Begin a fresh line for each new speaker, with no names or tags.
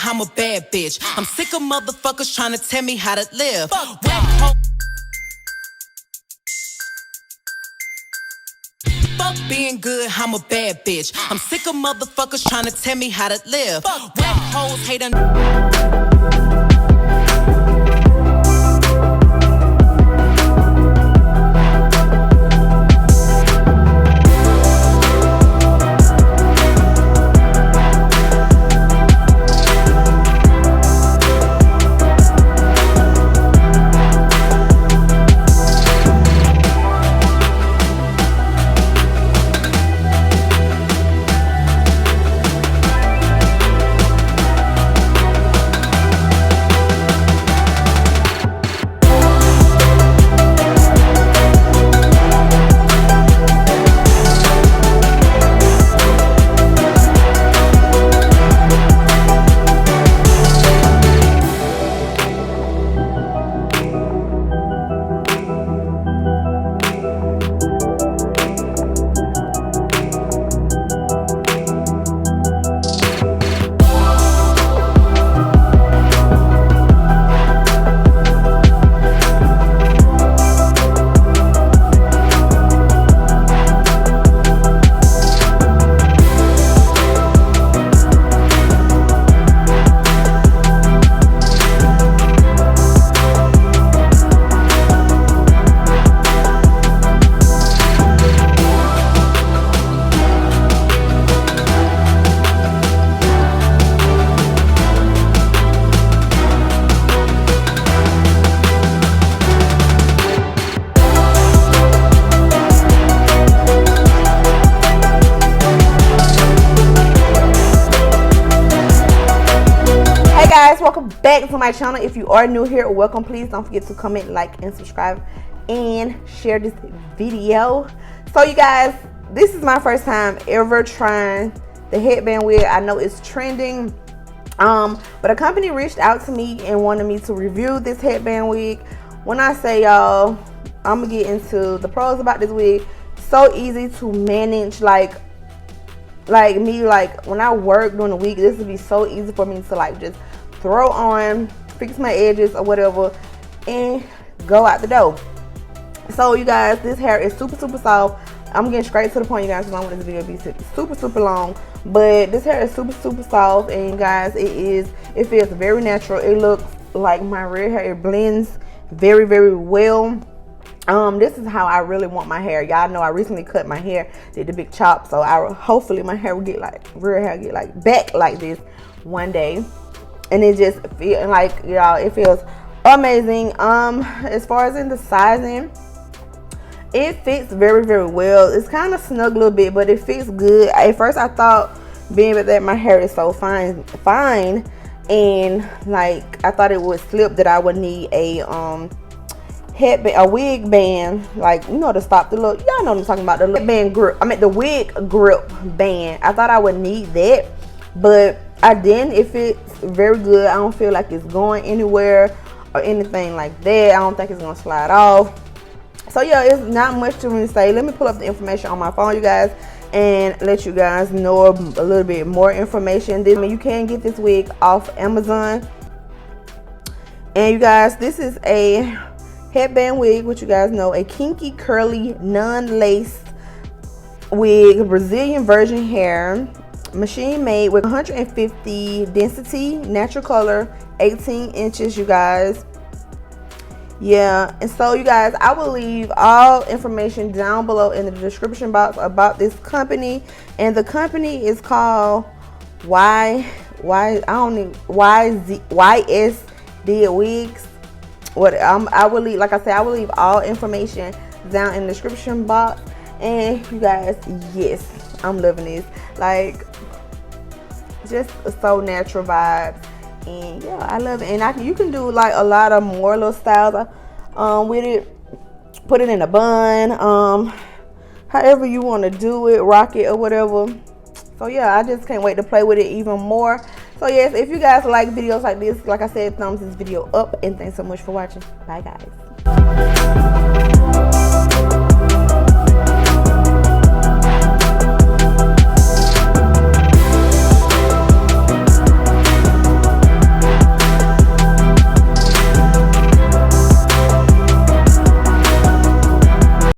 I'm a bad bitch. I'm sick of motherfuckers trying to tell me how to live. Fuck being good, I'm a bad bitch. I'm sick of motherfuckers trying to tell me how to live. Whack hoes hate
welcome back to my channel. If you are new here, welcome. Please don't forget to comment, like, and subscribe, and share this video. So you guys, this is my first time ever trying the headband wig. I know it's trending, but a company reached out to me and wanted me to review this headband wig. When I say y'all, I'm gonna get into the pros about this wig. So easy to manage, like me, like when I work during the week, this would be so easy for me to like just throw on, fix my edges or whatever, and go out the door. So you guys, this hair is super soft. I'm getting straight to the point, you guys, because I want this video to be super long. But this hair is super soft, and you guys, it feels very natural. It looks like my real hair. It blends very well. This is how I really want my hair. Y'all know I recently cut my hair, did the big chop, so hopefully my hair will get like real hair, get like back like this one day. And it just feel like, y'all, it feels amazing. As far as in the sizing, it fits very well. It's kind of snug a little bit, but it fits good. At first I thought, being that my hair is so fine, and like I thought it would slip, that I would need a headband, a wig band, like, you know, to stop the look. Y'all know what I'm talking about, the headband grip. I mean the wig grip band. I thought I would need that, but I didn't. It fits very good. I don't feel like it's going anywhere or anything like that. I don't think it's gonna slide off. So yeah, it's not much to really say. Let me pull up the information on my phone, you guys, and let you guys know a little bit more information. You can get this wig off Amazon. And you guys, this is a headband wig, which you guys know, a kinky curly non-lace wig, Brazilian virgin hair, machine made with 150 density, natural color, 18 inches, you guys. Yeah, and so you guys, I will leave all information down below in the description box about this company, and the company is called YsdidWigs. I will leave, like I said, I will leave all information down in the description box. And you guys, yes, I'm loving this. Like, just so natural vibes, and yeah, I love it. And you can do like a lot of more little styles with it. Put it in a bun, however you want to do it, rock it or whatever. So yeah, I just can't wait to play with it even more. So yes, if you guys like videos like this, like I said, thumbs this video up, and thanks so much for watching. Bye guys.